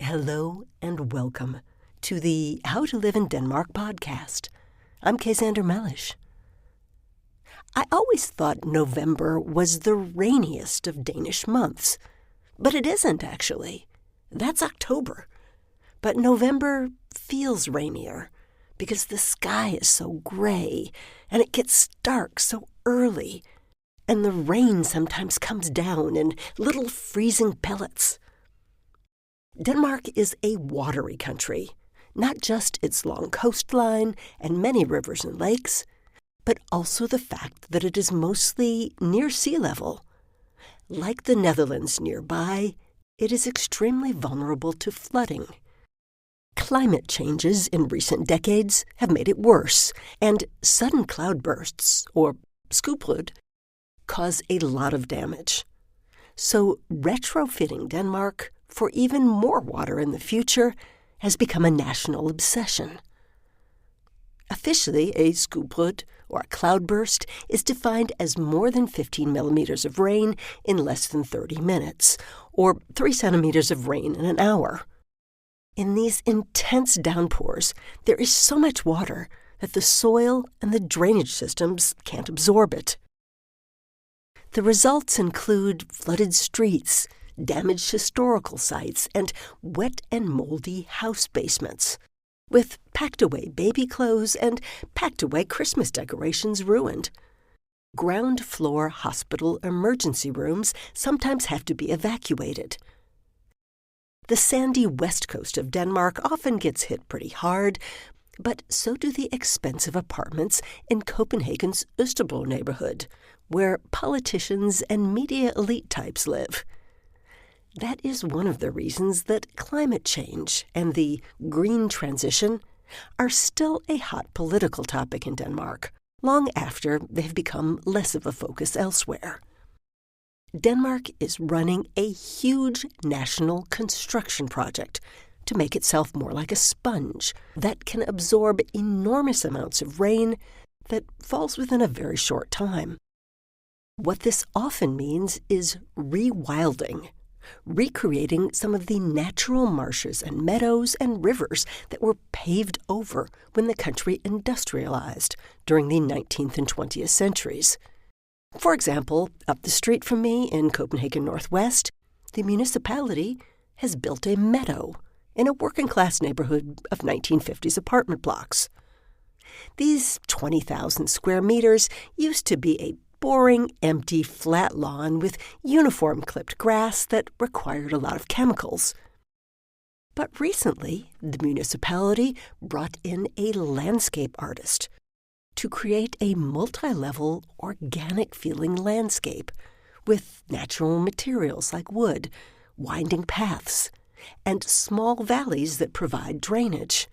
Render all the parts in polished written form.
Hello and welcome to the How to Live in Denmark podcast. I'm Kaysander Mellish. I always thought November was the rainiest of Danish months, but it isn't actually. That's October. But November feels rainier because the sky is so gray and it gets dark so early, and the rain sometimes comes down in little freezing pellets. Denmark is a watery country, not just its long coastline and many rivers and lakes, but also the fact that it is mostly near sea level. Like the Netherlands nearby, it is extremely vulnerable to flooding. Climate changes in recent decades have made it worse, and sudden cloudbursts, or skybryd, cause a lot of damage. So retrofitting Denmark for even more water in the future has become a national obsession. Officially, a skybryd, or a cloudburst, is defined as more than 15 millimeters of rain in less than 30 minutes, or 3 centimeters of rain in an hour. In these intense downpours, there is so much water that the soil and the drainage systems can't absorb it. The results include flooded streets, damaged historical sites, and wet and moldy house basements, with packed-away baby clothes and packed-away Christmas decorations ruined. Ground-floor hospital emergency rooms sometimes have to be evacuated. The sandy west coast of Denmark often gets hit pretty hard, but so do the expensive apartments in Copenhagen's Østerbro neighborhood, where politicians and media elite types live. That is one of the reasons that climate change and the green transition are still a hot political topic in Denmark, long after they've become less of a focus elsewhere. Denmark is running a huge national construction project to make itself more like a sponge that can absorb enormous amounts of rain that falls within a very short time. What this often means is rewilding, recreating some of the natural marshes and meadows and rivers that were paved over when the country industrialized during the 19th and 20th centuries. For example, up the street from me in Copenhagen Northwest, the municipality has built a meadow in a working-class neighborhood of 1950s apartment blocks. These 20,000 square meters used to be a boring, empty, flat lawn with uniform clipped grass that required a lot of chemicals. But recently, the municipality brought in a landscape artist to create a multi-level, organic-feeling landscape with natural materials like wood, winding paths, and small valleys that provide drainage.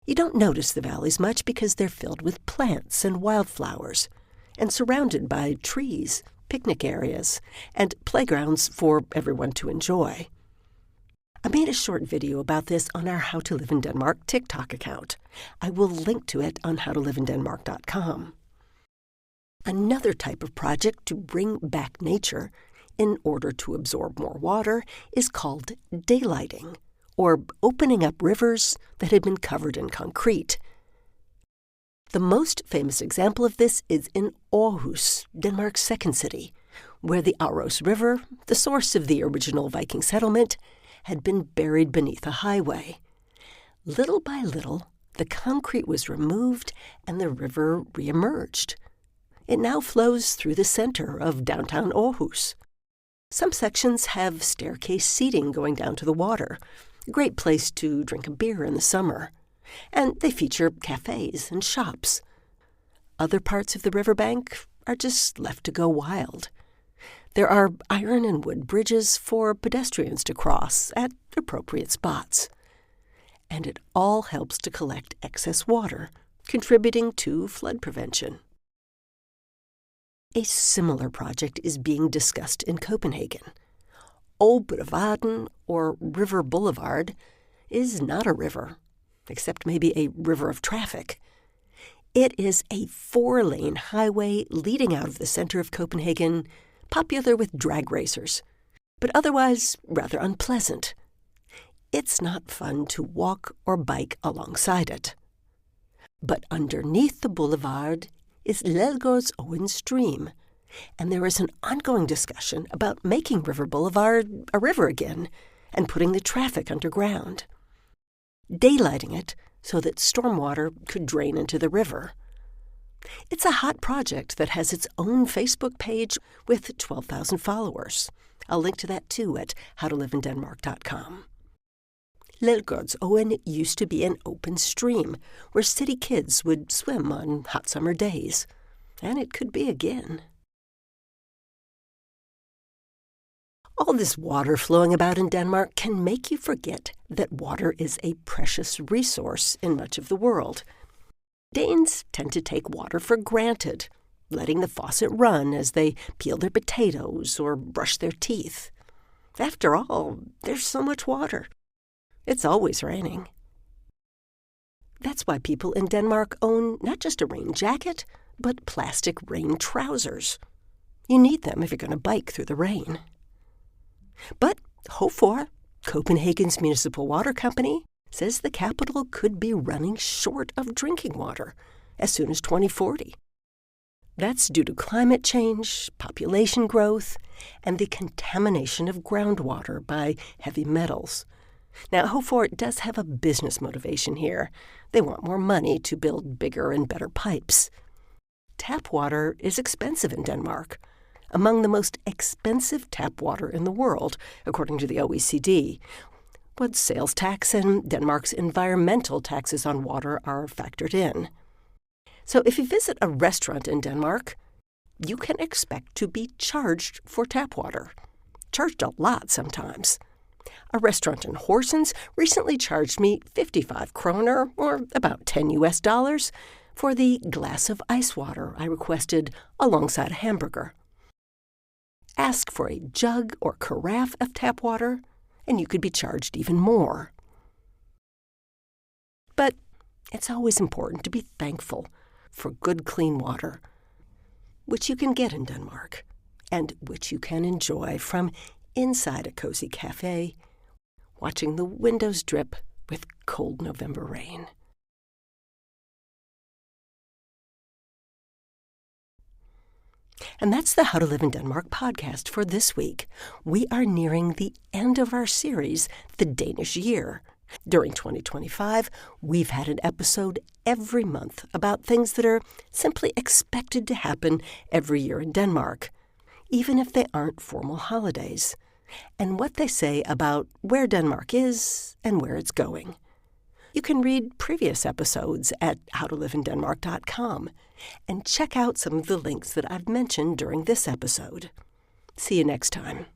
You don't notice the valleys much because they're filled with plants and wildflowers, and surrounded by trees, picnic areas, and playgrounds for everyone to enjoy. I made a short video about this on our How to Live in Denmark TikTok account. I will link to it on howtoliveindenmark.com. Another type of project to bring back nature in order to absorb more water is called daylighting, or opening up rivers that had been covered in concrete. The most famous example of this is in Aarhus, Denmark's second city, where the Aarhus River, the source of the original Viking settlement, had been buried beneath a highway. Little by little, the concrete was removed and the river reemerged. It now flows through the center of downtown Aarhus. Some sections have staircase seating going down to the water, a great place to drink a beer in the summer. And they feature cafes and shops. Other parts of the riverbank are just left to go wild. There are iron and wood bridges for pedestrians to cross at appropriate spots. And it all helps to collect excess water, contributing to flood prevention. A similar project is being discussed in Copenhagen. Ladegårdsåen, or River Boulevard, is not a river, except maybe a river of traffic. It is a 4-lane highway leading out of the center of Copenhagen, popular with drag racers, but otherwise rather unpleasant. it's not fun to walk or bike alongside it. But underneath the boulevard is Ladegårdsåen stream, and there is an ongoing discussion about making River Boulevard a river again and putting the traffic underground, daylighting it so that stormwater could drain into the river. It's a hot project that has its own Facebook page with 12,000 followers. I'll link to that too at howtoliveindenmark.com. Ladegårdsåen used to be an open stream where city kids would swim on hot summer days, and it could be again. All this water flowing about in Denmark can make you forget that water is a precious resource in much of the world. Danes tend to take water for granted, letting the faucet run as they peel their potatoes or brush their teeth. After all, there's so much water. It's always raining. That's why people in Denmark own not just a rain jacket, but plastic rain trousers. You need them if you're going to bike through the rain. But HOFOR, Copenhagen's municipal water company, says the capital could be running short of drinking water as soon as 2040. That's due to climate change, population growth, and the contamination of groundwater by heavy metals. Now, HOFOR does have a business motivation here. They want more money to build bigger and better pipes. Tap water is expensive in Denmark, among the most expensive tap water in the world, according to the OECD. But sales tax and Denmark's environmental taxes on water are factored in. So if you visit a restaurant in Denmark, you can expect to be charged for tap water. Charged a lot sometimes. A restaurant in Horsens recently charged me 55 kroner, or about $10 for the glass of ice water I requested alongside a hamburger. Ask for a jug or carafe of tap water, and you could be charged even more. But it's always important to be thankful for good, clean water, which you can get in Denmark, and which you can enjoy from inside a cozy cafe, watching the windows drip with cold November rain. And that's the How to Live in Denmark podcast for this week. We are nearing the end of our series, The Danish Year. During 2025, we've had an episode every month about things that are simply expected to happen every year in Denmark, even if they aren't formal holidays, and what they say about where Denmark is and where it's going. You can read previous episodes at howtoliveindenmark.com and check out some of the links that I've mentioned during this episode. See you next time.